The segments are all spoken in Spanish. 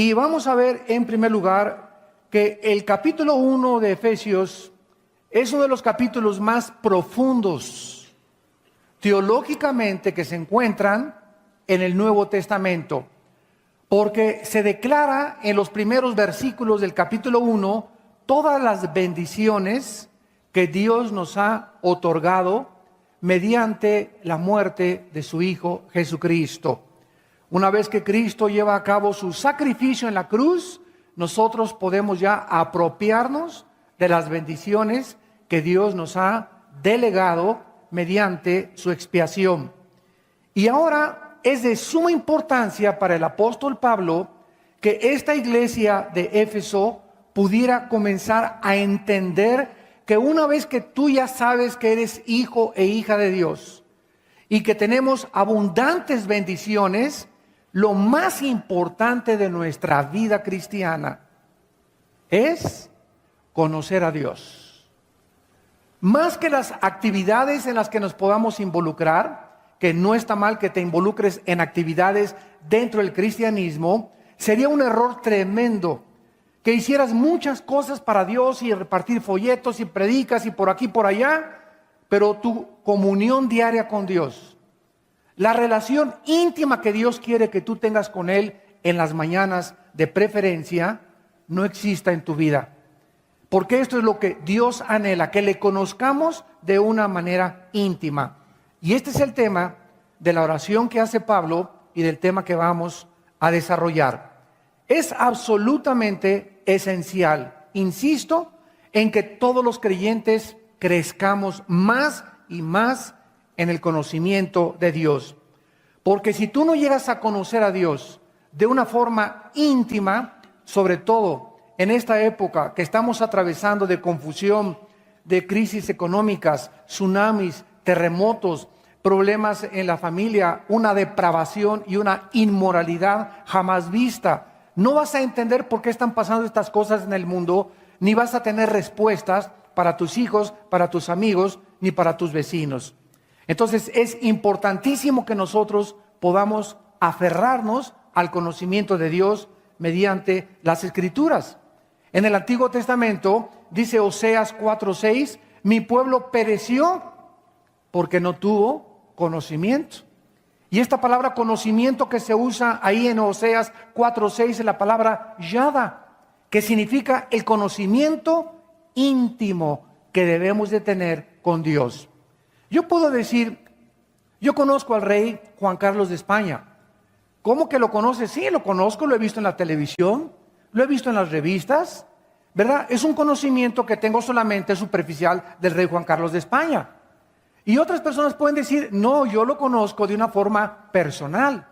Y vamos a ver en primer lugar que el capítulo 1 de Efesios es uno de los capítulos más profundos teológicamente que se encuentran en el Nuevo Testamento, porque se declara en los primeros versículos del capítulo 1 todas las bendiciones que Dios nos ha otorgado mediante la muerte de su Hijo Jesucristo. Una vez que Cristo lleva a cabo su sacrificio en la cruz, nosotros podemos ya apropiarnos de las bendiciones que Dios nos ha delegado mediante su expiación. Y ahora es de suma importancia para el apóstol Pablo que esta iglesia de Éfeso pudiera comenzar a entender que una vez que tú ya sabes que eres hijo e hija de Dios y que tenemos abundantes bendiciones, lo más importante de nuestra vida cristiana es conocer a Dios. Más que las actividades en las que nos podamos involucrar, que no está mal que te involucres en actividades dentro del cristianismo, sería un error tremendo que hicieras muchas cosas para Dios y repartir folletos y predicas y por aquí por allá, pero tu comunión diaria con Dios, la relación íntima que Dios quiere que tú tengas con Él en las mañanas de preferencia, no exista en tu vida. Porque esto es lo que Dios anhela, que le conozcamos de una manera íntima. Y este es el tema de la oración que hace Pablo y del tema que vamos a desarrollar. Es absolutamente esencial, insisto, en que todos los creyentes crezcamos más y más en el conocimiento de Dios. Porque si tú no llegas a conocer a Dios de una forma íntima, sobre todo en esta época que estamos atravesando de confusión, de crisis económicas, tsunamis, terremotos, problemas en la familia, una depravación y una inmoralidad jamás vista, no vas a entender por qué están pasando estas cosas en el mundo, ni vas a tener respuestas para tus hijos, para tus amigos, ni para tus vecinos. Entonces es importantísimo que nosotros podamos aferrarnos al conocimiento de Dios mediante las Escrituras. En el Antiguo Testamento dice Oseas 4:6, mi pueblo pereció porque no tuvo conocimiento. Y esta palabra conocimiento que se usa ahí en Oseas 4:6 es la palabra yada, que significa el conocimiento íntimo que debemos de tener con Dios. Yo puedo decir, yo conozco al rey Juan Carlos de España. ¿Cómo que lo conoces? Sí, lo conozco, lo he visto en la televisión, lo he visto en las revistas, ¿verdad? Es un conocimiento que tengo solamente superficial del rey Juan Carlos de España. Y otras personas pueden decir, no, yo lo conozco de una forma personal.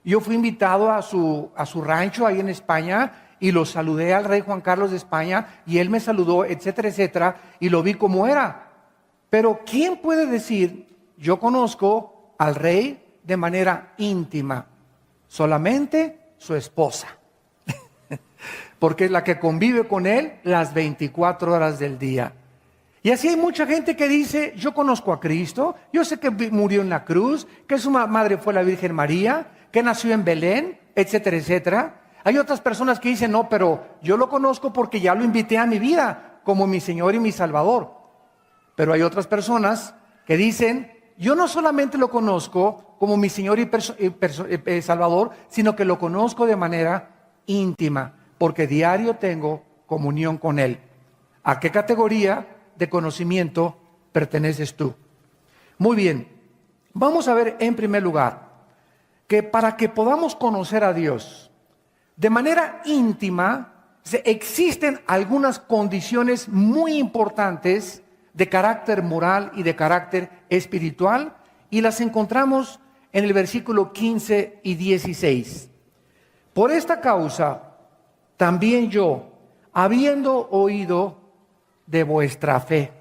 Yo fui invitado a su rancho ahí en España y lo saludé al rey Juan Carlos de España y él me saludó, etcétera, etcétera, y lo vi como era. Pero ¿quién puede decir, yo conozco al rey de manera íntima? Solamente su esposa. Porque es la que convive con él las 24 horas del día. Y así hay mucha gente que dice, yo conozco a Cristo, yo sé que murió en la cruz, que su madre fue la Virgen María, que nació en Belén, etcétera, etcétera. Hay otras personas que dicen, no, pero yo lo conozco porque ya lo invité a mi vida como mi Señor y mi Salvador. Pero hay otras personas que dicen, yo no solamente lo conozco como mi Señor y Salvador, sino que lo conozco de manera íntima, porque diario tengo comunión con Él. ¿A qué categoría de conocimiento perteneces tú? Muy bien, vamos a ver en primer lugar que para que podamos conocer a Dios de manera íntima, existen algunas condiciones muy importantes de carácter moral y de carácter espiritual, y las encontramos en el versículo 15 y 16. Por esta causa, también yo, habiendo oído de vuestra fe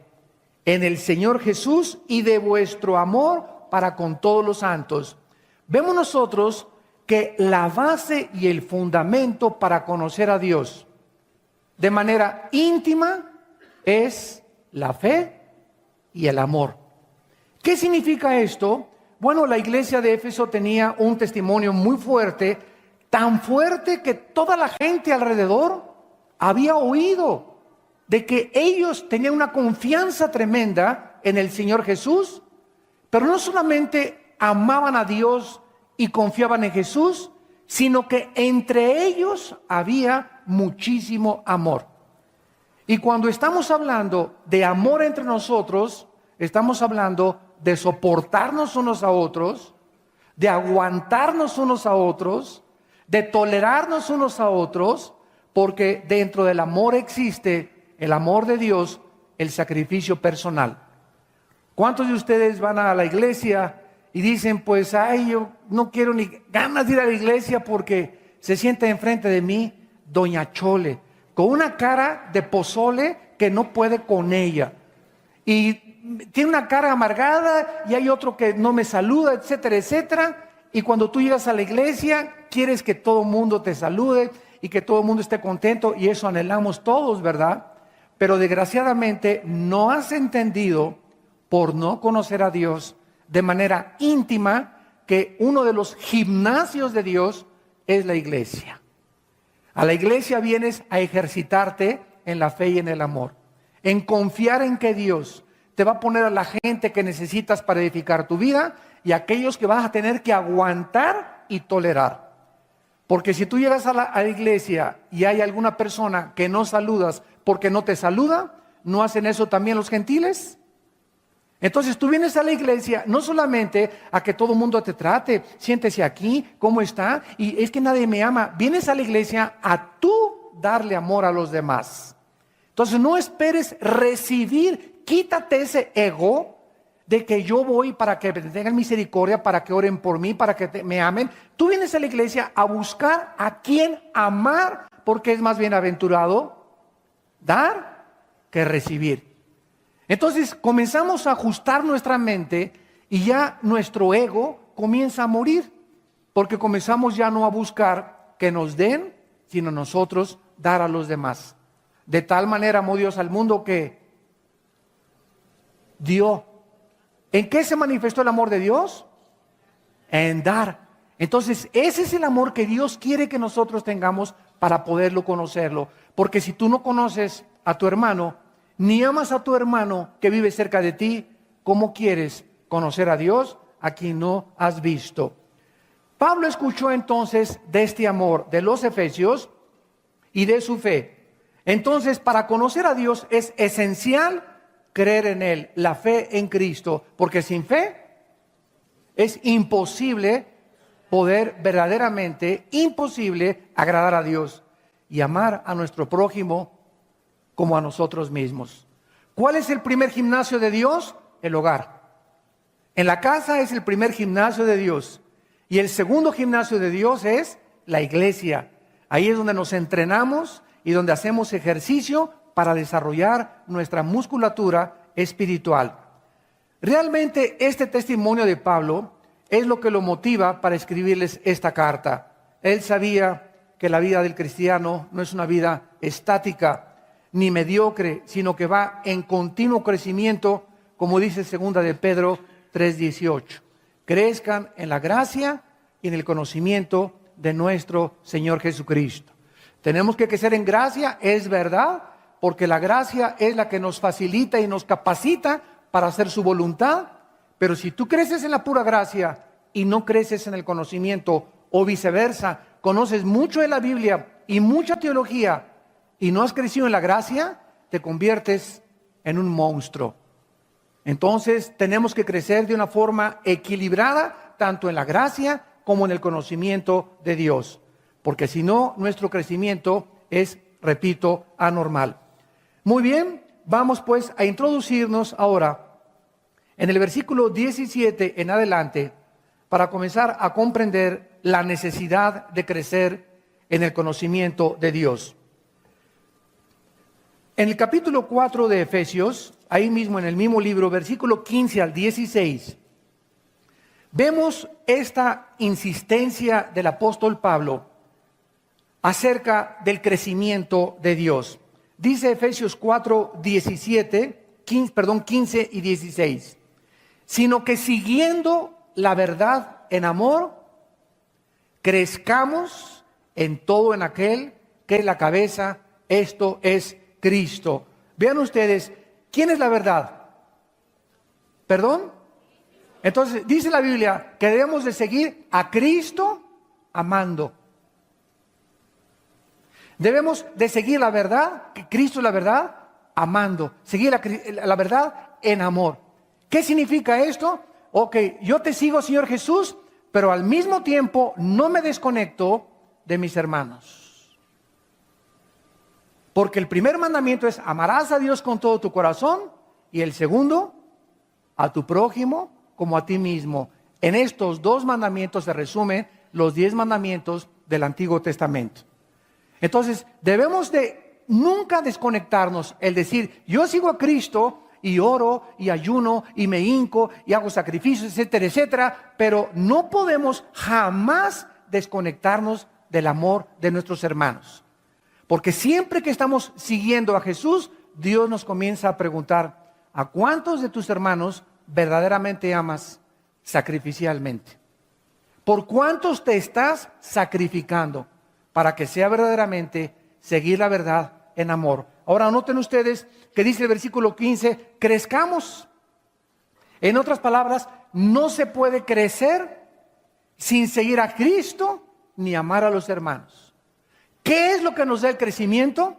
en el Señor Jesús y de vuestro amor para con todos los santos, vemos nosotros que la base y el fundamento para conocer a Dios de manera íntima es la fe y el amor. ¿Qué significa esto? Bueno, la iglesia de Éfeso tenía un testimonio muy fuerte tan fuerte que toda la gente alrededor había oído de que ellos tenían una confianza tremenda en el Señor Jesús, pero no solamente amaban a Dios y confiaban en Jesús, sino que entre ellos había muchísimo amor. Y cuando estamos hablando de amor entre nosotros, estamos hablando de soportarnos unos a otros, de aguantarnos unos a otros, de tolerarnos unos a otros, porque dentro del amor existe el amor de Dios, el sacrificio personal. ¿Cuántos de ustedes van a la iglesia y dicen, pues, ay, yo no quiero ni ganas de ir a la iglesia porque se sienta enfrente de mí Doña Chole, con una cara de pozole que no puede con ella? Y tiene una cara amargada y hay otro que no me saluda, etcétera, etcétera. Y cuando tú llegas a la iglesia, quieres que todo el mundo te salude y que todo el mundo esté contento, y eso anhelamos todos, ¿verdad? Pero desgraciadamente no has entendido, por no conocer a Dios de manera íntima, que uno de los gimnasios de Dios es la iglesia. A la iglesia vienes a ejercitarte en la fe y en el amor, en confiar en que Dios te va a poner a la gente que necesitas para edificar tu vida y aquellos que vas a tener que aguantar y tolerar. Porque si tú llegas a la iglesia y hay alguna persona que no saludas porque no te saluda, ¿no hacen eso también los gentiles? Entonces tú vienes a la iglesia no solamente a que todo el mundo te trate, siéntese aquí, ¿cómo está? Y es que nadie me ama. Vienes a la iglesia a tú darle amor a los demás. Entonces no esperes recibir, quítate ese ego de que yo voy para que tengan misericordia, para que oren por mí, para que me amen. Tú vienes a la iglesia a buscar a quién amar, porque es más bienaventurado dar que recibir. Entonces comenzamos a ajustar nuestra mente y ya nuestro ego comienza a morir, porque comenzamos ya no a buscar que nos den, sino nosotros dar a los demás. De tal manera amó Dios al mundo que dio. ¿En qué se manifestó el amor de Dios? En dar. Entonces ese es el amor que Dios quiere que nosotros tengamos para poderlo conocerlo. Porque si tú no conoces a tu hermano, ni amas a tu hermano que vive cerca de ti, ¿cómo quieres conocer a Dios a quien no has visto? Pablo escuchó entonces de este amor de los efesios y de su fe. Entonces, para conocer a Dios es esencial creer en Él, la fe en Cristo, porque sin fe es imposible poder verdaderamente, imposible agradar a Dios y amar a nuestro prójimo como a nosotros mismos. ¿Cuál es el primer gimnasio de Dios? El hogar. En la casa es el primer gimnasio de Dios. Y el segundo gimnasio de Dios es la iglesia. Ahí es donde nos entrenamos y donde hacemos ejercicio para desarrollar nuestra musculatura espiritual. Realmente este testimonio de Pablo es lo que lo motiva para escribirles esta carta. Él sabía que la vida del cristiano no es una vida estática ni mediocre, sino que va en continuo crecimiento, como dice 2 de Pedro 3:18. Crezcan en la gracia y en el conocimiento de nuestro Señor Jesucristo. Tenemos que crecer en gracia, es verdad, porque la gracia es la que nos facilita y nos capacita para hacer su voluntad. Pero si tú creces en la pura gracia y no creces en el conocimiento, o viceversa, conoces mucho de la Biblia y mucha teología y no has crecido en la gracia, te conviertes en un monstruo. Entonces tenemos que crecer de una forma equilibrada, tanto en la gracia como en el conocimiento de Dios, porque si no, nuestro crecimiento es, repito, anormal. Muy bien, vamos pues a introducirnos ahora en el versículo 17 en adelante para comenzar a comprender la necesidad de crecer en el conocimiento de Dios. En el capítulo 4 de Efesios, ahí mismo en el mismo libro, versículo 15 al 16, vemos esta insistencia del apóstol Pablo acerca del crecimiento de Dios. Dice Efesios 4, 15 y 16, sino que siguiendo la verdad en amor, crezcamos en todo en aquel que es la cabeza, esto es Cristo. Vean ustedes, ¿quién es la verdad? ¿Perdón? Entonces dice la Biblia que debemos de seguir a Cristo amando. Debemos de seguir la verdad, que Cristo es la verdad, amando. Seguir la verdad en amor. ¿Qué significa esto? Ok, yo te sigo, Señor Jesús, pero al mismo tiempo no me desconecto de mis hermanos. Porque el primer mandamiento es: amarás a Dios con todo tu corazón, y el segundo, a tu prójimo como a ti mismo. En estos dos mandamientos se resumen los 10 mandamientos del Antiguo Testamento. Entonces, debemos de nunca desconectarnos, el decir: yo sigo a Cristo y oro y ayuno y me hinco y hago sacrificios, etcétera, etcétera, pero no podemos jamás desconectarnos del amor de nuestros hermanos. Porque siempre que estamos siguiendo a Jesús, Dios nos comienza a preguntar: ¿a cuántos de tus hermanos verdaderamente amas sacrificialmente? ¿Por cuántos te estás sacrificando para que sea verdaderamente seguir la verdad en amor? Ahora noten ustedes que dice el versículo 15: crezcamos. En otras palabras, no se puede crecer sin seguir a Cristo ni amar a los hermanos. ¿Qué es lo que nos da el crecimiento?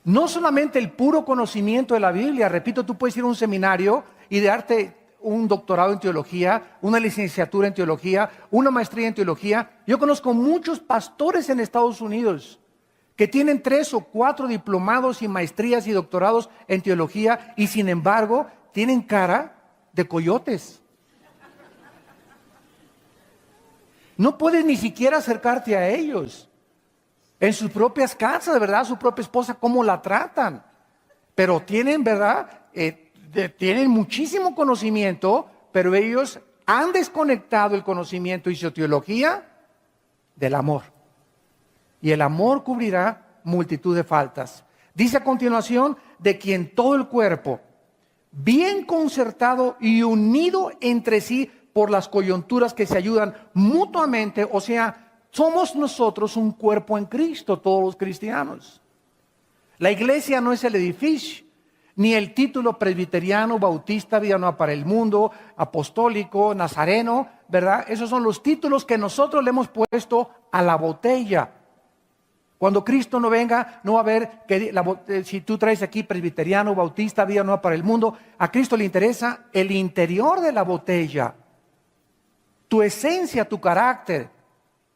No solamente el puro conocimiento de la Biblia. Repito, tú puedes ir a un seminario y darte un doctorado en teología, una licenciatura en teología, una maestría en teología. Yo conozco muchos pastores en Estados Unidos que tienen 3 o 4 diplomados y maestrías y doctorados en teología, y sin embargo tienen cara de coyotes. No puedes ni siquiera acercarte a ellos. En sus propias casas, ¿verdad? Su propia esposa, ¿cómo la tratan? Pero tienen, ¿verdad? Tienen muchísimo conocimiento, pero ellos han desconectado el conocimiento y su teología del amor. Y el amor cubrirá multitud de faltas. Dice a continuación: de quien todo el cuerpo, bien concertado y unido entre sí por las coyunturas que se ayudan mutuamente, o sea, somos nosotros un cuerpo en Cristo, todos los cristianos. La iglesia no es el edificio, ni el título presbiteriano, bautista, Vida Nueva para el Mundo, apostólico, nazareno, ¿verdad? Esos son los títulos que nosotros le hemos puesto a la botella. Cuando Cristo no venga, no va a haber que si tú traes aquí presbiteriano, bautista, Vida Nueva para el Mundo. A Cristo le interesa el interior de la botella, tu esencia, tu carácter.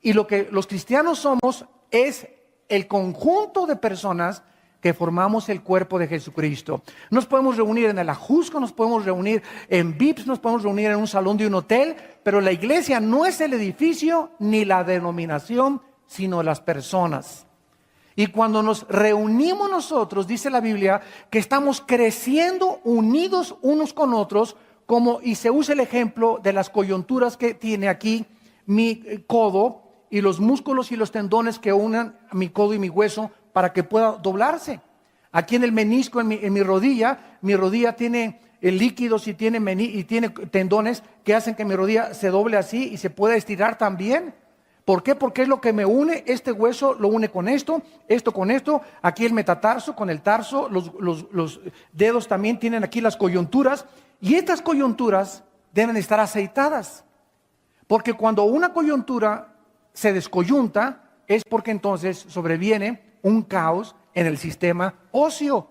Y lo que los cristianos somos es el conjunto de personas que formamos el cuerpo de Jesucristo. Nos podemos reunir en el Ajusco, nos podemos reunir en VIPs, nos podemos reunir en un salón de un hotel, pero la iglesia no es el edificio ni la denominación, sino las personas. Y cuando nos reunimos nosotros, dice la Biblia, que estamos creciendo unidos unos con otros, y se usa el ejemplo de las coyunturas que tiene aquí mi codo, y los músculos y los tendones que unan mi codo y mi hueso para que pueda doblarse. Aquí en el menisco, en mi rodilla tiene líquidos y tiene tendones que hacen que mi rodilla se doble así y se pueda estirar también. ¿Por qué? Porque es lo que me une. Este hueso lo une con esto con esto. Aquí el metatarso con el tarso, los dedos también tienen aquí las coyunturas. Y estas coyunturas deben estar aceitadas. Porque cuando una coyuntura se descoyunta, es porque entonces sobreviene un caos en el sistema óseo.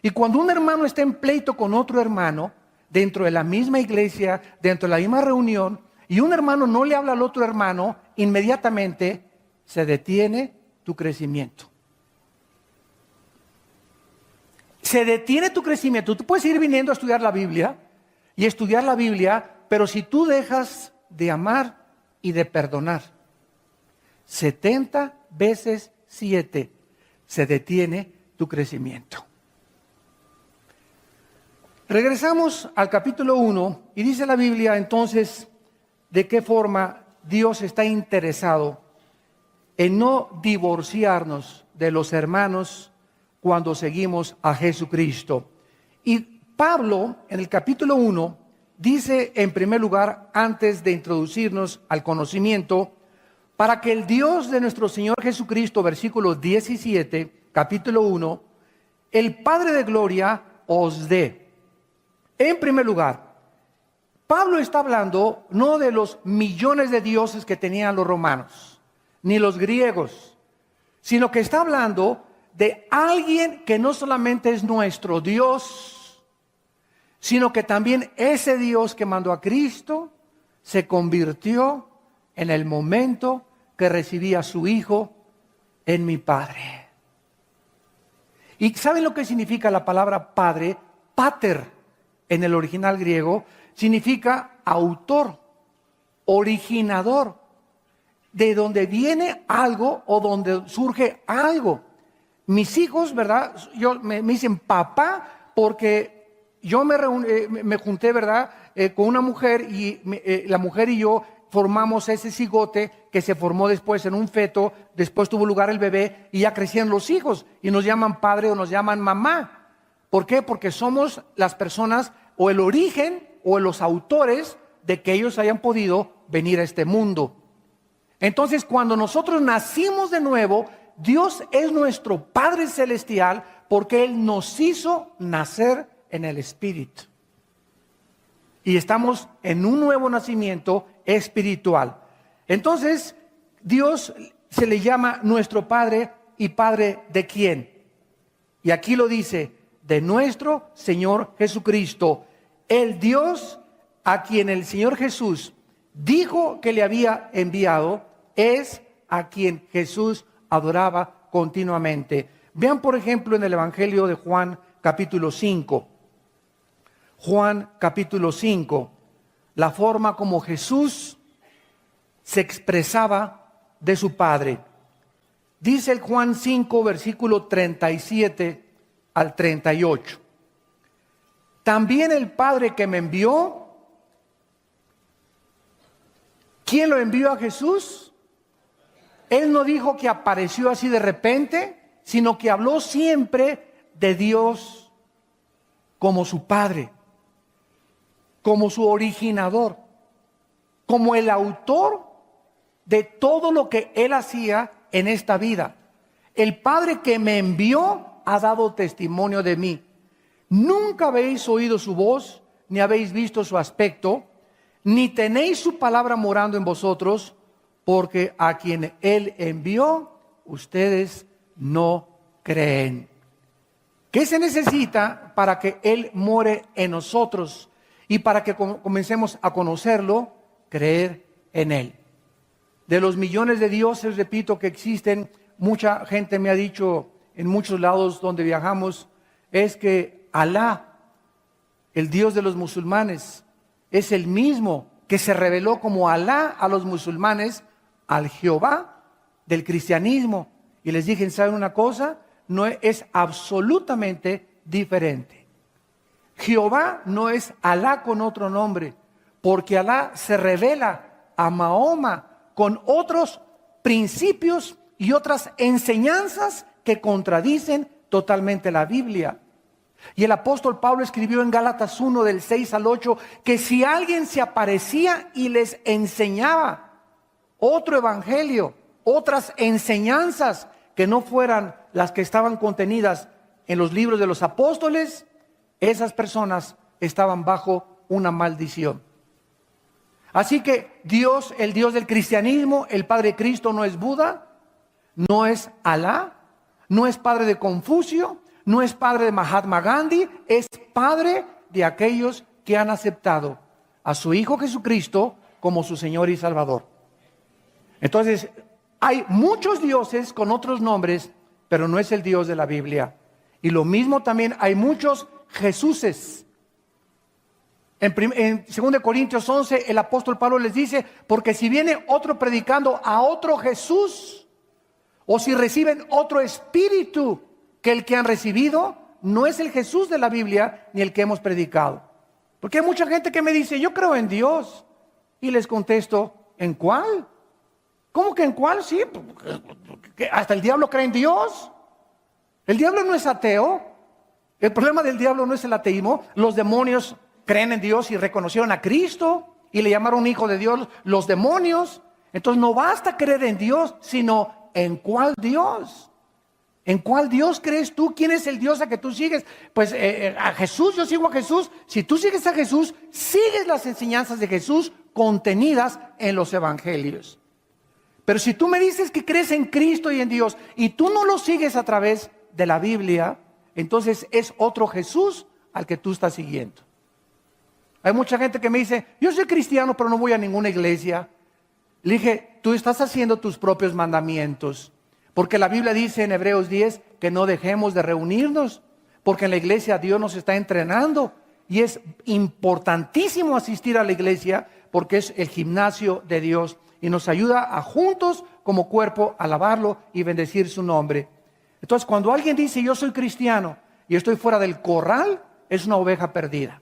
Y cuando un hermano está en pleito con otro hermano, dentro de la misma iglesia, dentro de la misma reunión, y un hermano no le habla al otro hermano, inmediatamente se detiene tu crecimiento. Se detiene tu crecimiento. Tú puedes ir viniendo a estudiar la Biblia y estudiar la Biblia, pero si tú dejas de amar y de perdonar, 70 veces 7 se detiene tu crecimiento. Regresamos al capítulo 1 y dice la Biblia entonces de qué forma Dios está interesado en no divorciarnos de los hermanos cuando seguimos a Jesucristo. Y Pablo en el capítulo 1 dice en primer lugar, antes de introducirnos al conocimiento, para que el Dios de nuestro Señor Jesucristo, versículo 17, capítulo 1, el Padre de gloria os dé. En primer lugar, Pablo está hablando no de los millones de dioses que tenían los romanos, ni los griegos, sino que está hablando de alguien que no solamente es nuestro Dios, sino que también ese Dios que mandó a Cristo se convirtió en el momento que recibí a su Hijo en mi Padre. ¿Y saben lo que significa la palabra Padre? Pater, en el original griego, significa autor, originador, de donde viene algo o donde surge algo. Mis hijos, ¿verdad? Me dicen papá porque yo me junté, ¿verdad? Con una mujer y la mujer y yo formamos ese cigote que se formó después en un feto, después tuvo lugar el bebé y ya crecían los hijos y nos llaman padre o nos llaman mamá. ¿Por qué? Porque somos las personas o el origen o los autores de que ellos hayan podido venir a este mundo. Entonces, cuando nosotros nacimos de nuevo, Dios es nuestro Padre Celestial porque Él nos hizo nacer en el Espíritu. Y estamos en un nuevo nacimiento espiritual. Entonces, Dios se le llama nuestro Padre. ¿Y Padre de quién? Y aquí lo dice, de nuestro Señor Jesucristo, el Dios a quien el Señor Jesús dijo que le había enviado, es a quien Jesús adoraba continuamente. Vean, por ejemplo, en el Evangelio de Juan, capítulo 5. Juan capítulo 5, la forma como Jesús se expresaba de su Padre. Dice el Juan 5, versículo 37 al 38. También el Padre que me envió, ¿quién lo envió a Jesús? Él no dijo que apareció así de repente, sino que habló siempre de Dios como su Padre, como su originador, como el autor de todo lo que Él hacía en esta vida. El Padre que me envió ha dado testimonio de mí. Nunca habéis oído su voz, ni habéis visto su aspecto, ni tenéis su palabra morando en vosotros, porque a quien Él envió, ustedes no creen. ¿Qué se necesita para que Él more en nosotros? Y para que comencemos a conocerlo, creer en Él. De los millones de dioses, repito, que existen, mucha gente me ha dicho en muchos lados donde viajamos, es que Alá, el Dios de los musulmanes, es el mismo que se reveló como Alá a los musulmanes, al Jehová del cristianismo. Y les dije, ¿saben una cosa? No es absolutamente diferente. Jehová no es Alá con otro nombre, porque Alá se revela a Mahoma con otros principios y otras enseñanzas que contradicen totalmente la Biblia. Y el apóstol Pablo escribió en Gálatas 1 del 6 al 8 que si alguien se aparecía y les enseñaba otro evangelio, otras enseñanzas que no fueran las que estaban contenidas en los libros de los apóstoles, esas personas estaban bajo una maldición. Así que Dios, el Dios del cristianismo, el Padre de Cristo, no es Buda, no es Alá, no es padre de Confucio, no es padre de Mahatma Gandhi, es padre de aquellos que han aceptado a su Hijo Jesucristo como su Señor y Salvador. Entonces, hay muchos dioses con otros nombres, pero no es el Dios de la Biblia. Y lo mismo también hay muchos Jesuses. En 2 Corintios 11 el apóstol Pablo les dice, porque si viene otro predicando a otro Jesús, o si reciben otro espíritu que el que han recibido, no es el Jesús de la Biblia ni el que hemos predicado. Porque hay mucha gente que me dice, yo creo en Dios, y les contesto, ¿en cuál? ¿Cómo que en cuál? Sí, hasta el diablo cree en Dios. El diablo no es ateo. El problema del diablo no es el ateísmo. Los demonios creen en Dios y reconocieron a Cristo y le llamaron hijo de Dios los demonios. Entonces no basta creer en Dios, sino en cuál Dios. ¿En cuál Dios crees tú? ¿Quién es el Dios a que tú sigues? Pues a Jesús, yo sigo a Jesús. Si tú sigues a Jesús, sigues las enseñanzas de Jesús contenidas en los evangelios. Pero si tú me dices que crees en Cristo y en Dios y tú no lo sigues a través de la Biblia, entonces es otro Jesús al que tú estás siguiendo. Hay mucha gente que me dice, yo soy cristiano pero no voy a ninguna iglesia. Le dije, tú estás haciendo tus propios mandamientos. Porque la Biblia dice en Hebreos 10 que no dejemos de reunirnos, porque en la iglesia Dios nos está entrenando y es importantísimo asistir a la iglesia porque es el gimnasio de Dios y nos ayuda a juntos como cuerpo alabarlo y bendecir su nombre. Entonces cuando alguien dice yo soy cristiano y estoy fuera del corral, es una oveja perdida.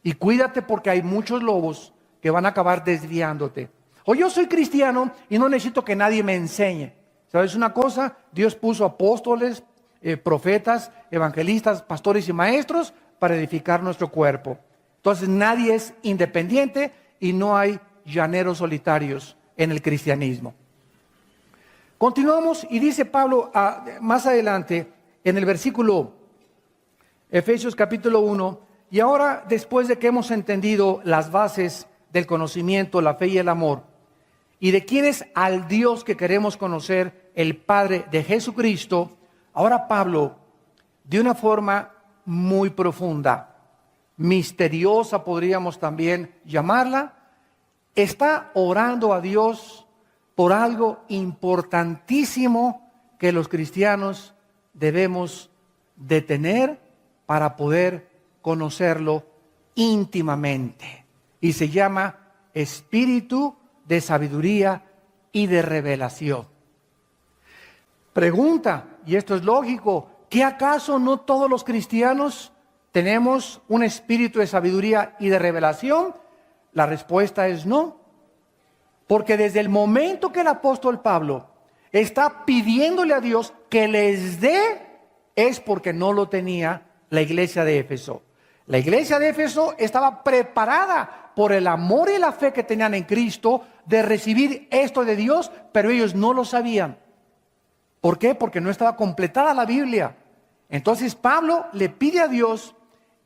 Y cuídate porque hay muchos lobos que van a acabar desviándote. O yo soy cristiano y no necesito que nadie me enseñe. ¿Sabes una cosa? Dios puso apóstoles, profetas, evangelistas, pastores y maestros para edificar nuestro cuerpo. Entonces nadie es independiente y no hay llaneros solitarios en el cristianismo. Continuamos y dice Pablo más adelante en el versículo Efesios capítulo 1, y ahora después de que hemos entendido las bases del conocimiento, la fe y el amor, y de quién es al Dios que queremos conocer, el Padre de Jesucristo, ahora Pablo, de una forma muy profunda, misteriosa podríamos también llamarla, está orando a Dios por algo importantísimo que los cristianos debemos de tener para poder conocerlo íntimamente. Y se llama espíritu de sabiduría y de revelación. Pregunta, y esto es lógico, ¿qué acaso no todos los cristianos tenemos un espíritu de sabiduría y de revelación? La respuesta es no. Porque desde el momento que el apóstol Pablo está pidiéndole a Dios que les dé, es porque no lo tenía la iglesia de Éfeso. La iglesia de Éfeso estaba preparada por el amor y la fe que tenían en Cristo de recibir esto de Dios, pero ellos no lo sabían. ¿Por qué? Porque no estaba completada la Biblia. Entonces Pablo le pide a Dios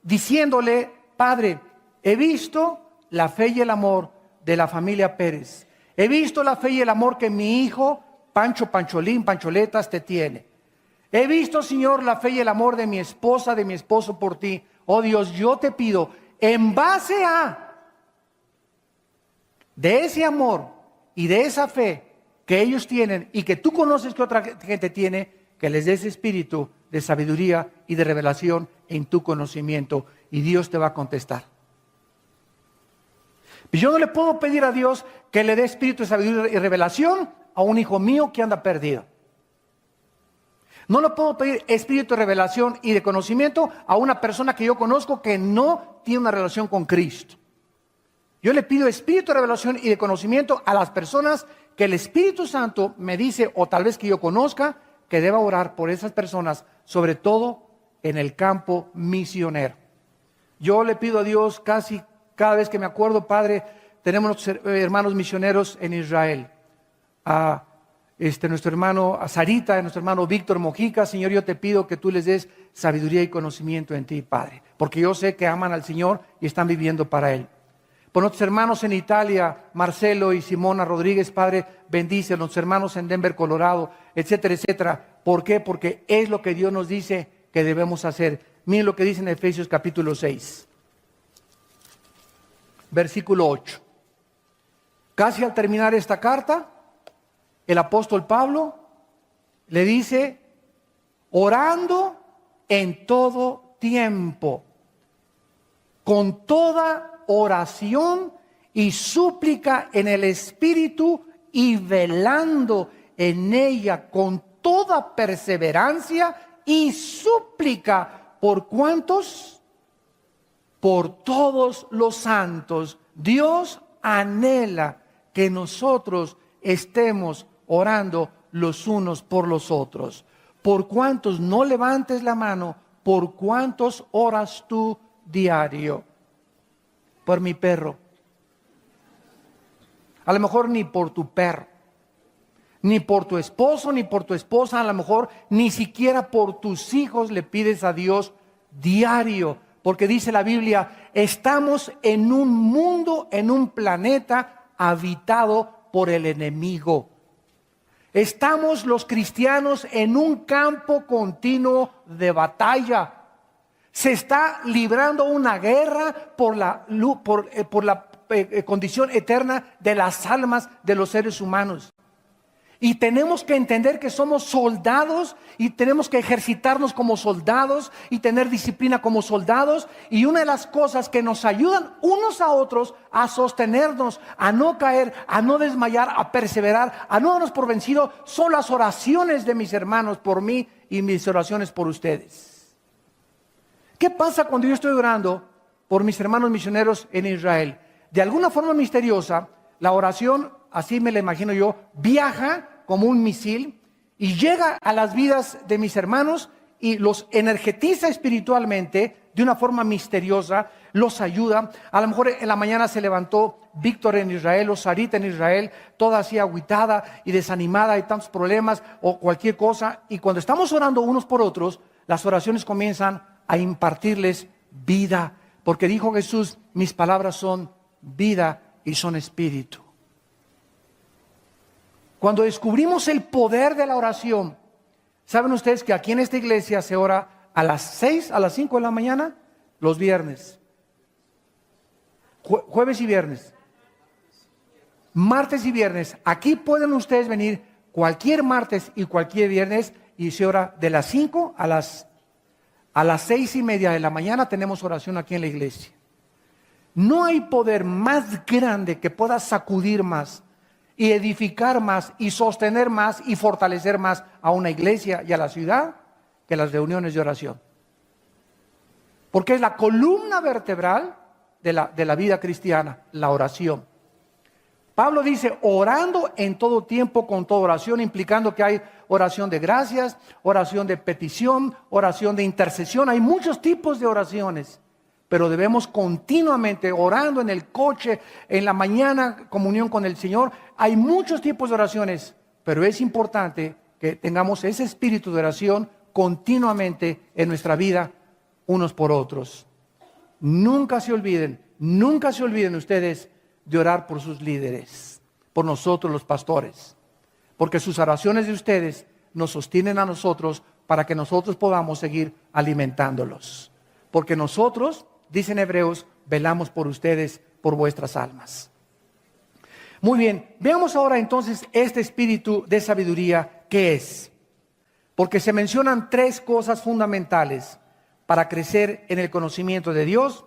diciéndole, Padre, he visto la fe y el amor de la familia Pérez. He visto la fe y el amor que mi hijo, Pancho, Pancholín, Pancholetas, te tiene. He visto, Señor, la fe y el amor de mi esposa, de mi esposo por ti. Oh Dios, yo te pido, en base de ese amor y de esa fe que ellos tienen y que tú conoces que otra gente tiene, que les des espíritu de sabiduría y de revelación en tu conocimiento, y Dios te va a contestar. Yo no le puedo pedir a Dios que le dé espíritu de sabiduría y revelación a un hijo mío que anda perdido. No le puedo pedir espíritu de revelación y de conocimiento a una persona que yo conozco que no tiene una relación con Cristo. Yo le pido espíritu de revelación y de conocimiento a las personas que el Espíritu Santo me dice, o tal vez que yo conozca, que deba orar por esas personas, sobre todo en el campo misionero. Yo le pido a Dios casi cada vez que me acuerdo, Padre, tenemos nuestros hermanos misioneros en Israel. Nuestro hermano Sarita, nuestro hermano Víctor Mojica, Señor, yo te pido que tú les des sabiduría y conocimiento en ti, Padre, porque yo sé que aman al Señor y están viviendo para Él. Por nuestros hermanos en Italia, Marcelo y Simona Rodríguez, Padre, bendice a nuestros hermanos en Denver, Colorado, etcétera, etcétera. ¿Por qué? Porque es lo que Dios nos dice que debemos hacer. Miren lo que dice en Efesios capítulo 6, versículo 8. Casi al terminar esta carta, el apóstol Pablo le dice, orando en todo tiempo, con toda oración y súplica en el Espíritu, y velando en ella con toda perseverancia y súplica. ¿Por cuántos? Por todos los santos. Dios anhela que nosotros estemos orando los unos por los otros. ¿Por cuántos? No levantes la mano. ¿Por cuántos oras tú diario? Por mi perro. A lo mejor ni por tu perro, ni por tu esposo, ni por tu esposa, a lo mejor ni siquiera por tus hijos le pides a Dios diario. Porque dice la Biblia, estamos en un mundo, en un planeta habitado por el enemigo. Estamos los cristianos en un campo continuo de batalla. Se está librando una guerra por la condición eterna de las almas de los seres humanos. Y tenemos que entender que somos soldados y tenemos que ejercitarnos como soldados y tener disciplina como soldados. Y una de las cosas que nos ayudan unos a otros a sostenernos, a no caer, a no desmayar, a perseverar, a no darnos por vencido, son las oraciones de mis hermanos por mí y mis oraciones por ustedes. ¿Qué pasa cuando yo estoy orando por mis hermanos misioneros en Israel? De alguna forma misteriosa, la oración, así me la imagino yo, viaja como un misil y llega a las vidas de mis hermanos y los energetiza espiritualmente de una forma misteriosa, los ayuda. A lo mejor en la mañana se levantó Víctor en Israel o Sarita en Israel, toda así agüitada y desanimada, y tantos problemas o cualquier cosa. Y cuando estamos orando unos por otros, las oraciones comienzan a impartirles vida. Porque dijo Jesús, mis palabras son vida y son espíritu. Cuando descubrimos el poder de la oración, ¿saben ustedes que aquí en esta iglesia se ora a las 6, a las 5 de la mañana? Los viernes. Jueves y viernes. Martes y viernes. Aquí pueden ustedes venir cualquier martes y cualquier viernes y se ora de las 5 a las 6:30 de la mañana. Tenemos oración aquí en la iglesia. No hay poder más grande que pueda sacudir más y edificar más y sostener más y fortalecer más a una iglesia y a la ciudad que las reuniones de oración. Porque es la columna vertebral de la vida cristiana, la oración. Pablo dice, orando en todo tiempo con toda oración, implicando que hay oración de gracias, oración de petición, oración de intercesión. Hay muchos tipos de oraciones. Pero debemos continuamente orando en el coche, en la mañana, comunión con el Señor. Hay muchos tipos de oraciones, pero es importante que tengamos ese espíritu de oración continuamente en nuestra vida, unos por otros. Nunca se olviden ustedes de orar por sus líderes, por nosotros los pastores, porque sus oraciones de ustedes nos sostienen a nosotros para que nosotros podamos seguir alimentándolos. Porque nosotros, dicen Hebreos, velamos por ustedes, por vuestras almas. Muy bien, veamos ahora entonces este espíritu de sabiduría, ¿qué es? Porque se mencionan 3 cosas fundamentales para crecer en el conocimiento de Dios,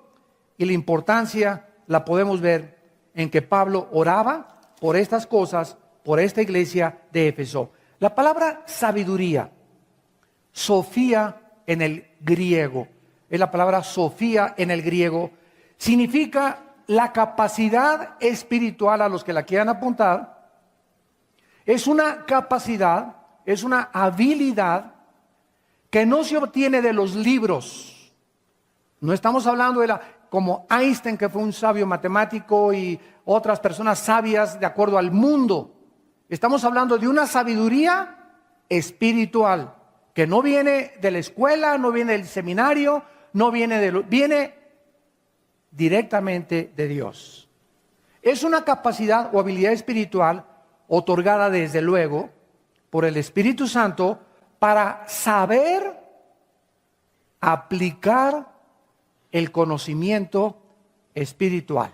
y la importancia la podemos ver en que Pablo oraba por estas cosas, por esta iglesia de Éfeso. La palabra sabiduría, Sofía en el griego, es la palabra Sofía en el griego, significa la capacidad espiritual. A los que la quieran apuntar, es una capacidad, es una habilidad que no se obtiene de los libros. No estamos hablando como Einstein, que fue un sabio matemático, y otras personas sabias de acuerdo al mundo. Estamos hablando de una sabiduría espiritual que no viene de la escuela, no viene del seminario, viene directamente de Dios. Es una capacidad o habilidad espiritual otorgada desde luego por el Espíritu Santo para saber aplicar el conocimiento espiritual.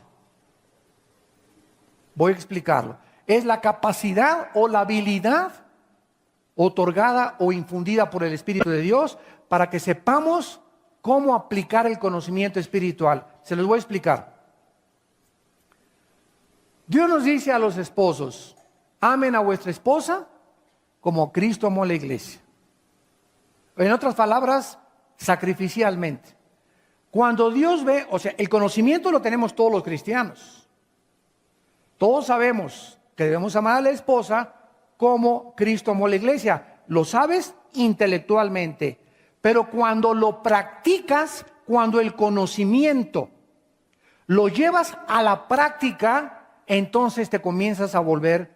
Voy a explicarlo. Es la capacidad o la habilidad otorgada o infundida por el Espíritu de Dios para que sepamos cómo aplicar el conocimiento espiritual. Se los voy a explicar. Dios nos dice a los esposos, amen a vuestra esposa como Cristo amó a la iglesia. En otras palabras, sacrificialmente. Cuando Dios ve, o sea, el conocimiento lo tenemos todos los cristianos. Todos sabemos que debemos amar a la esposa como Cristo amó a la iglesia. Lo sabes intelectualmente. Pero cuando lo practicas, cuando el conocimiento lo llevas a la práctica, entonces te comienzas a volver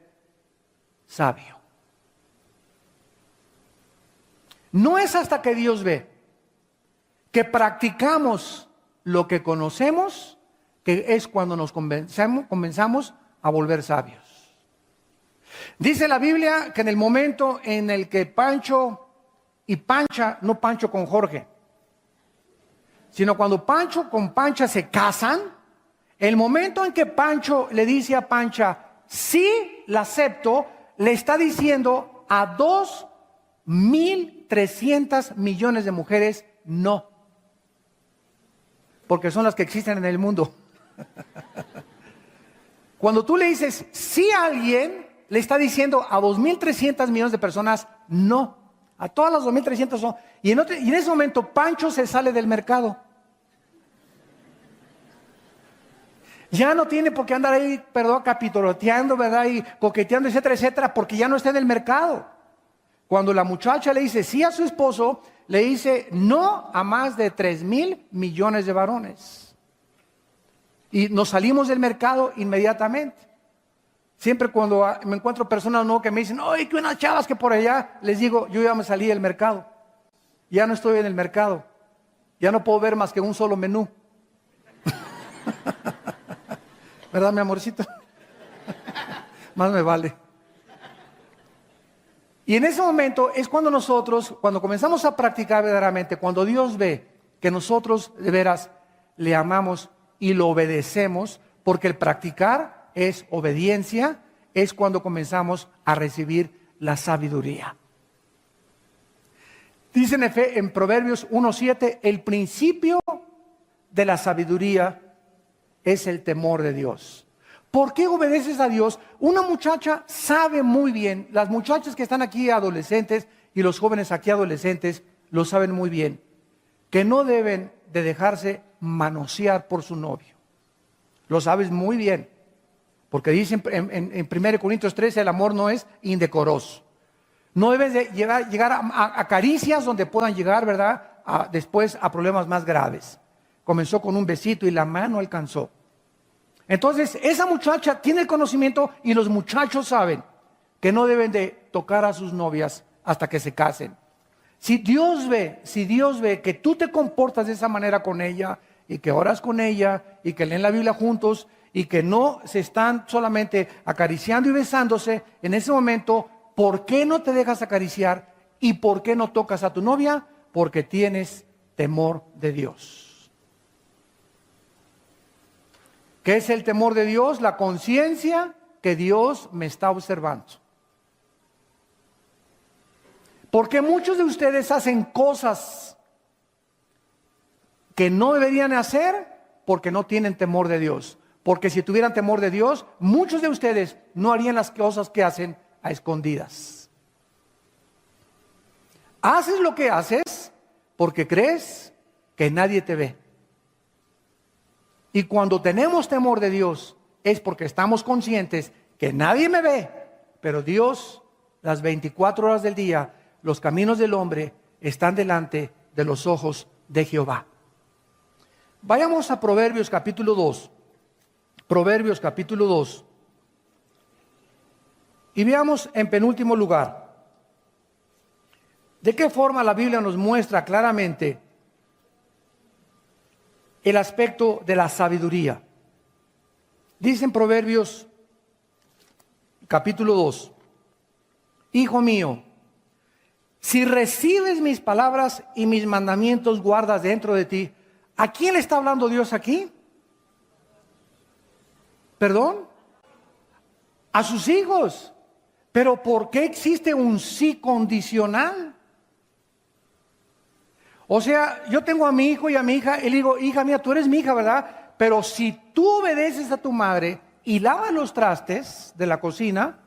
sabio. No es hasta que Dios ve que practicamos lo que conocemos, que es cuando nos comenzamos a volver sabios. Dice la Biblia que en el momento en el que Pancho y Pancha, no Pancho con Jorge, sino cuando Pancho con Pancha se casan, el momento en que Pancho le dice a Pancha, sí, la acepto, le está diciendo a 2.300 millones de mujeres, no. Porque son las que existen en el mundo. Cuando tú le dices sí a alguien, le está diciendo a 2.300 millones de personas, no. A todas las 2.300 son. Y en ese momento Pancho se sale del mercado. Ya no tiene por qué andar ahí, capitoloteando, ¿verdad? Y coqueteando, etcétera, etcétera, porque ya no está en el mercado. Cuando la muchacha le dice sí a su esposo, le dice no a más de 3.000 millones de varones. Y nos salimos del mercado inmediatamente. Siempre cuando me encuentro personas que me dicen, ¡ay, que unas chavas que por allá! Les digo, yo ya me salí del mercado. Ya no estoy en el mercado. Ya no puedo ver más que un solo menú. ¿Verdad, mi amorcito? Más me vale. Y en ese momento es cuando nosotros, cuando comenzamos a practicar verdaderamente, cuando Dios ve que nosotros de veras le amamos y lo obedecemos, porque el practicar es obediencia, es cuando comenzamos a recibir la sabiduría. Dice en Proverbios 1:7, el principio de la sabiduría es el temor de Dios. ¿Por qué obedeces a Dios? Una muchacha sabe muy bien, las muchachas que están aquí adolescentes y los jóvenes aquí adolescentes lo saben muy bien, que no deben de dejarse manosear por su novio. Lo sabes muy bien, porque dice en 1 Corintios 13, el amor no es indecoroso. No debes de llegar a caricias donde puedan llegar, ¿verdad? Después a problemas más graves. Comenzó con un besito y la mano alcanzó. Entonces, esa muchacha tiene el conocimiento y los muchachos saben que no deben de tocar a sus novias hasta que se casen. Si Dios ve que tú te comportas de esa manera con ella y que oras con ella y que leen la Biblia juntos y que no se están solamente acariciando y besándose, en ese momento, ¿por qué no te dejas acariciar y por qué no tocas a tu novia? Porque tienes temor de Dios. ¿Qué es el temor de Dios? La conciencia que Dios me está observando. Porque muchos de ustedes hacen cosas que no deberían hacer porque no tienen temor de Dios. Porque si tuvieran temor de Dios, muchos de ustedes no harían las cosas que hacen a escondidas. Haces lo que haces porque crees que nadie te ve. Y cuando tenemos temor de Dios es porque estamos conscientes que nadie me ve, pero Dios, las 24 horas del día, los caminos del hombre están delante de los ojos de Jehová. Vayamos a Proverbios capítulo 2. Proverbios capítulo 2. Y veamos en penúltimo lugar, de qué forma la Biblia nos muestra claramente el aspecto de la sabiduría. Dice en Proverbios capítulo 2, hijo mío, si recibes mis palabras y mis mandamientos guardas dentro de ti. ¿A quién le está hablando Dios aquí? ¿Perdón? A sus hijos. Pero ¿por qué existe un sí condicional? O sea, yo tengo a mi hijo y a mi hija y le digo, hija mía, tú eres mi hija, ¿verdad? Pero si tú obedeces a tu madre y lavas los trastes de la cocina,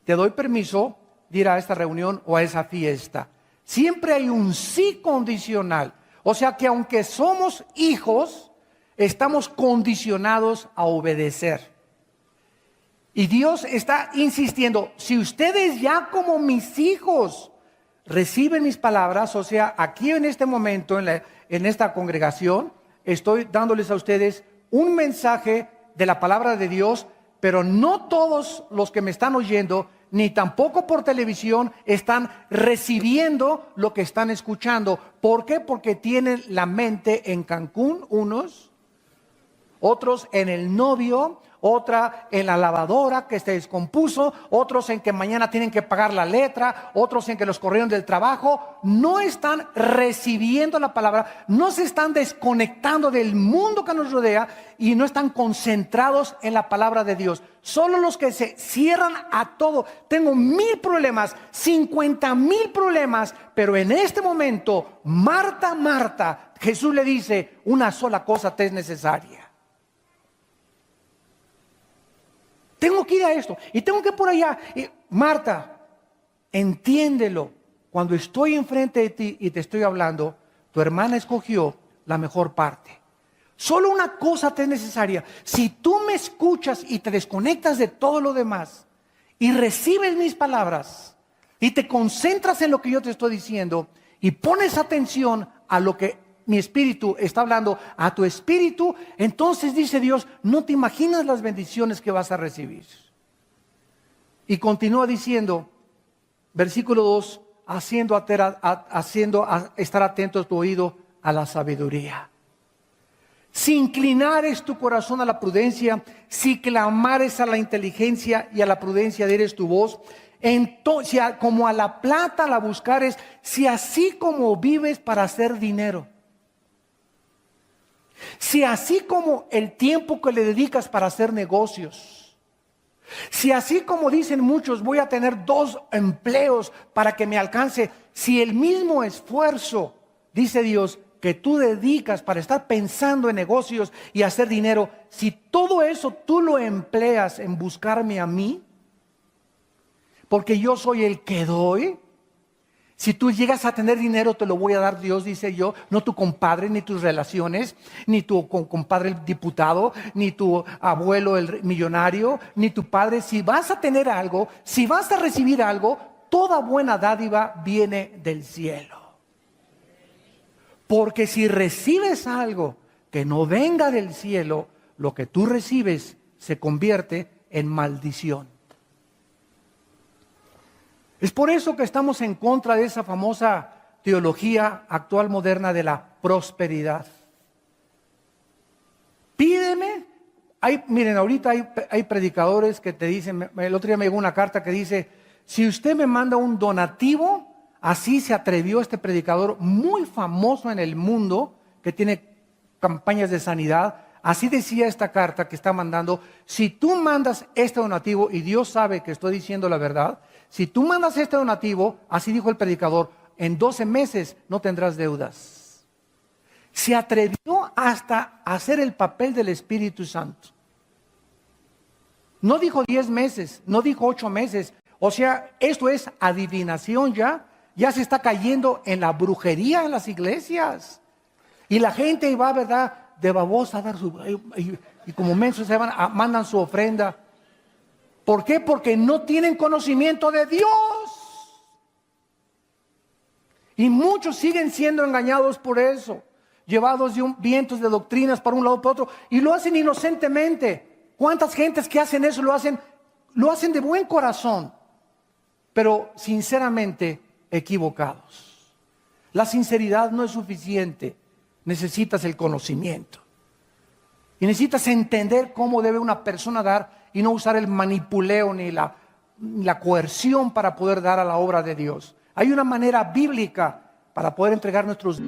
te doy permiso de ir a esta reunión o a esa fiesta. Siempre hay un sí condicional. O sea que aunque somos hijos, estamos condicionados a obedecer. Y Dios está insistiendo, si ustedes ya como mis hijos reciben mis palabras, o sea, aquí en este momento, en esta congregación, estoy dándoles a ustedes un mensaje de la palabra de Dios, pero no todos los que me están oyendo, ni tampoco por televisión, están recibiendo lo que están escuchando. ¿Por qué? Porque tienen la mente en Cancún, unos, otros en el novio, otra en la lavadora que se descompuso, otros en que mañana tienen que pagar la letra, otros en que los corrieron del trabajo. No están recibiendo la palabra, no se están desconectando del mundo que nos rodea y no están concentrados en la palabra de Dios. Solo los que se cierran a todo. Tengo 1000 problemas, 50,000 problemas, pero en este momento, Marta, Marta, Jesús le dice, una sola cosa te es necesaria. Tengo que ir a esto y tengo que ir por allá. Y, Marta, entiéndelo. Cuando estoy enfrente de ti y te estoy hablando, tu hermana escogió la mejor parte. Solo una cosa te es necesaria. Si tú me escuchas y te desconectas de todo lo demás y recibes mis palabras y te concentras en lo que yo te estoy diciendo y pones atención a lo que mi espíritu está hablando a tu espíritu, entonces dice Dios, no te imaginas las bendiciones que vas a recibir. Y continúa diciendo, versículo 2, haciendo estar atento a tu oído a la sabiduría. Si inclinares tu corazón a la prudencia, si clamares a la inteligencia y a la prudencia dieres tu voz, entonces, como a la plata la buscares, si así como vives para hacer dinero, si así como el tiempo que le dedicas para hacer negocios, si así como dicen muchos voy a tener 2 empleos para que me alcance, si el mismo esfuerzo, dice Dios, que tú dedicas para estar pensando en negocios y hacer dinero, si todo eso tú lo empleas en buscarme a mí, porque yo soy el que doy. Si tú llegas a tener dinero, te lo voy a dar Dios, dice yo, no tu compadre, ni tus relaciones, ni tu compadre el diputado, ni tu abuelo el millonario, ni tu padre. Si vas a tener algo, si vas a recibir algo, toda buena dádiva viene del cielo. Porque si recibes algo que no venga del cielo, lo que tú recibes se convierte en maldición. Es por eso que estamos en contra de esa famosa teología actual moderna de la prosperidad. Pídeme. Miren, ahorita hay predicadores que te dicen, el otro día me llegó una carta que dice, si usted me manda un donativo, así se atrevió este predicador muy famoso en el mundo, que tiene campañas de sanidad, así decía esta carta que está mandando, si tú mandas este donativo, y Dios sabe que estoy diciendo la verdad, si tú mandas este donativo, así dijo el predicador, en 12 meses no tendrás deudas. Se atrevió hasta a hacer el papel del Espíritu Santo. No dijo 10 meses, no dijo 8 meses. O sea, esto es adivinación ya. Ya se está cayendo en la brujería en las iglesias. Y la gente va, ¿verdad?, de babosa a dar su... Y como mensos se mandan su ofrenda. ¿Por qué? Porque no tienen conocimiento de Dios. Y muchos siguen siendo engañados por eso, llevados de vientos de doctrinas para un lado para otro, y lo hacen inocentemente. ¿Cuántas gentes que hacen eso lo hacen de buen corazón, pero sinceramente equivocados? La sinceridad no es suficiente, necesitas el conocimiento. Y necesitas entender cómo debe una persona dar y no usar el manipuleo ni la coerción para poder dar a la obra de Dios. Hay una manera bíblica para poder entregar nuestros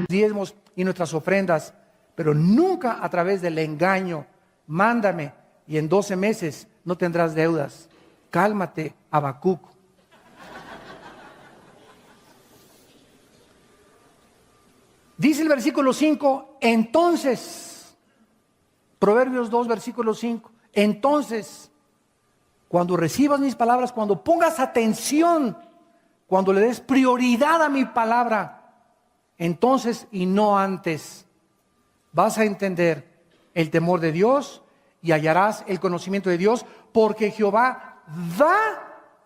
diezmos y nuestras ofrendas, pero nunca a través del engaño. Mándame y en 12 meses no tendrás deudas. Cálmate, Habacuc. Dice el versículo 5, entonces, Proverbios 2, versículo 5, entonces, cuando recibas mis palabras, cuando pongas atención, cuando le des prioridad a mi palabra, entonces y no antes, vas a entender el temor de Dios y hallarás el conocimiento de Dios, porque Jehová da,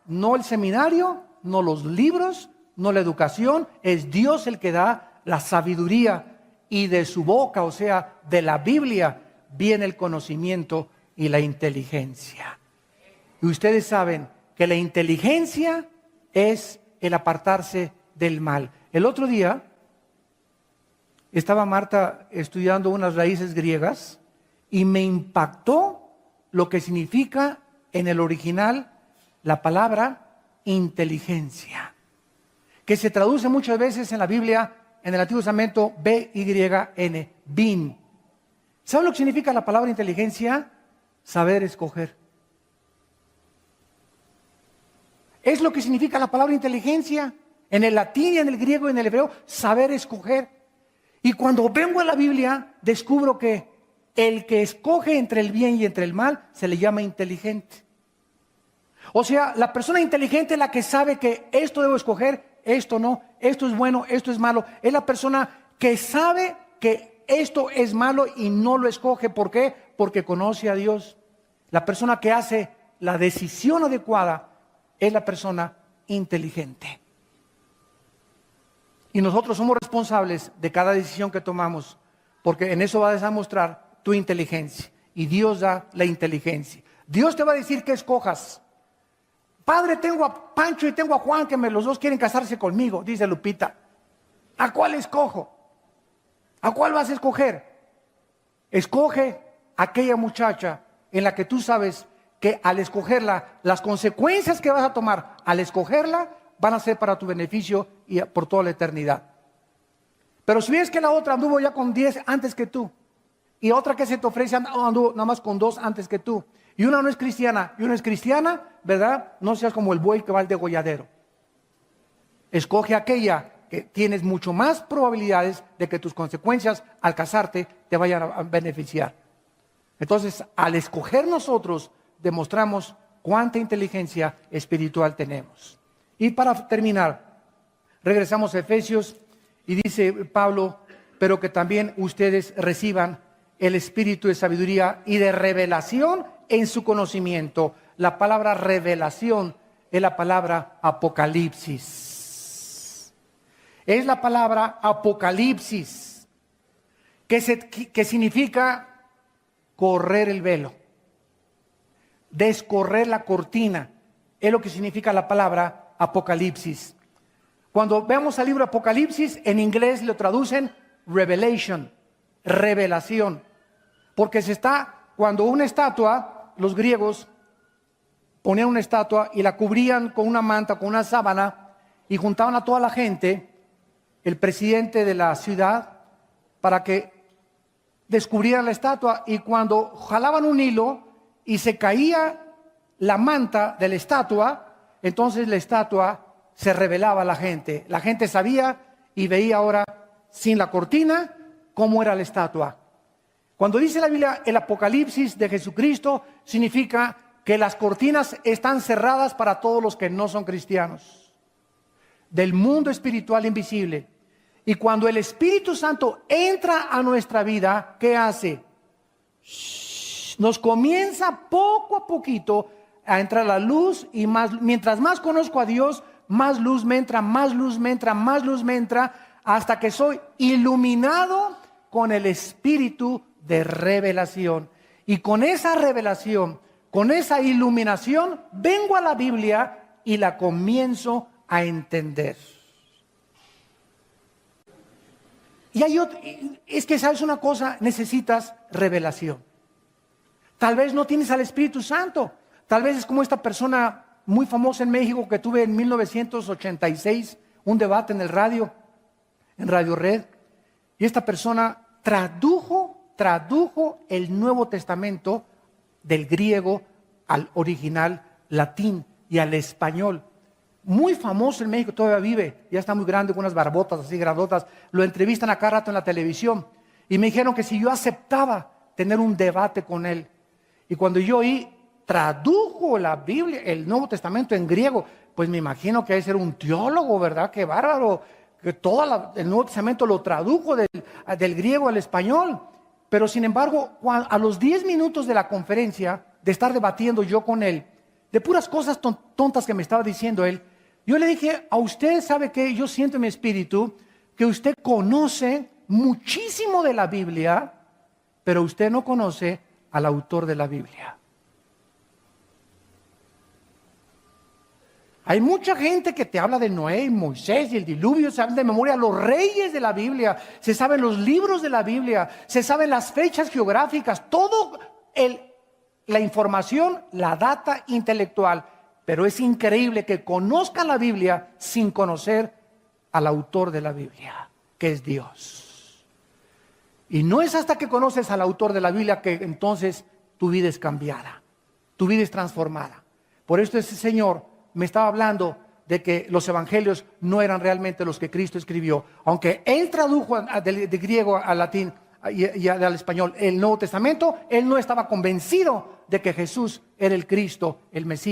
no el seminario, no los libros, no la educación, es Dios el que da la sabiduría, y de su boca, o sea, de la Biblia, viene el conocimiento y la inteligencia. Y ustedes saben que la inteligencia es el apartarse del mal. El otro día estaba Marta estudiando unas raíces griegas y me impactó lo que significa en el original la palabra inteligencia, que se traduce muchas veces en la Biblia, en el Antiguo Testamento, B-Y-N, bin. ¿Saben lo que significa la palabra inteligencia? Saber escoger. Es lo que significa la palabra inteligencia. En el latín y en el griego y en el hebreo, saber escoger. Y cuando vengo a la Biblia, descubro que el que escoge entre el bien y entre el mal, se le llama inteligente. O sea, la persona inteligente es la que sabe que esto debo escoger, esto no, esto es bueno, esto es malo. Es la persona que sabe que esto es malo y no lo escoge. ¿Por qué? Porque conoce a Dios. La persona que hace la decisión adecuada es la persona inteligente. Y nosotros somos responsables de cada decisión que tomamos, porque en eso vas a demostrar tu inteligencia. Y Dios da la inteligencia. Dios te va a decir que escojas. Padre, tengo a Pancho y tengo a Juan, que los dos quieren casarse conmigo, dice Lupita. ¿A cuál escojo? ¿A cuál vas a escoger? Escoge aquella muchacha en la que tú sabes que al escogerla, las consecuencias que vas a tomar al escogerla van a ser para tu beneficio y por toda la eternidad. Pero si ves que la otra anduvo ya con 10 antes que tú, y otra que se te ofrece anduvo nada más con 2 antes que tú, y una no es cristiana y una es cristiana, ¿verdad? No seas como el buey que va al degolladero. Escoge aquella que tienes mucho más probabilidades de que tus consecuencias al casarte te vayan a beneficiar. Entonces, al escoger nosotros, demostramos cuánta inteligencia espiritual tenemos. Y para terminar, regresamos a Efesios y dice Pablo, pero que también ustedes reciban el espíritu de sabiduría y de revelación en su conocimiento. La palabra revelación es la palabra apocalipsis. Es la palabra apocalipsis, que significa correr el velo, descorrer la cortina. Es lo que significa la palabra apocalipsis. Cuando veamos el libro Apocalipsis, en inglés lo traducen revelation, revelación. Porque cuando una estatua, los griegos ponían una estatua y la cubrían con una manta, con una sábana, y juntaban a toda la gente, el presidente de la ciudad, para que descubrieran la estatua, y cuando jalaban un hilo y se caía la manta de la estatua, entonces la estatua se revelaba a la gente. La gente sabía y veía ahora, sin la cortina, cómo era la estatua. Cuando dice la Biblia el Apocalipsis de Jesucristo, significa que las cortinas están cerradas para todos los que no son cristianos, del mundo espiritual invisible. Y cuando el Espíritu Santo entra a nuestra vida, ¿qué hace? Nos comienza poco a poquito a entrar la luz, y mientras más conozco a Dios, más luz me entra, más luz me entra, más luz me entra, hasta que soy iluminado con el espíritu de revelación. Y con esa revelación, con esa iluminación, vengo a la Biblia y la comienzo a entender. Es que sabes una cosa, necesitas revelación. Tal vez no tienes al Espíritu Santo. Tal vez es como esta persona muy famosa en México que tuve en 1986, un debate en el radio, en Radio Red. Y esta persona tradujo el Nuevo Testamento del griego al original latín y al español. Muy famoso en México, todavía vive, ya está muy grande, con unas barbotas así grandotas. Lo entrevistan a cada rato en la televisión. Y me dijeron que si yo aceptaba tener un debate con él. Y cuando yo tradujo la Biblia, el Nuevo Testamento en griego, pues me imagino que debe ser un teólogo, ¿verdad? Qué bárbaro, que todo el Nuevo Testamento lo tradujo del griego al español. Pero sin embargo, a los 10 minutos de la conferencia, de estar debatiendo yo con él, de puras cosas tontas que me estaba diciendo él, yo le dije, a usted, ¿sabe qué? Yo siento en mi espíritu que usted conoce muchísimo de la Biblia, pero usted no conoce al autor de la Biblia. Hay mucha gente que te habla de Noé y Moisés y el diluvio, se habla de memoria los reyes de la Biblia, se saben los libros de la Biblia, se saben las fechas geográficas, todo la información, la data intelectual. Pero es increíble que conozcan la Biblia sin conocer al autor de la Biblia, que es Dios. Y no es hasta que conoces al autor de la Biblia que entonces tu vida es cambiada, tu vida es transformada. Por esto ese Señor me estaba hablando de que los evangelios no eran realmente los que Cristo escribió. Aunque Él tradujo de griego al latín y al español el Nuevo Testamento, Él no estaba convencido de que Jesús era el Cristo, el Mesías.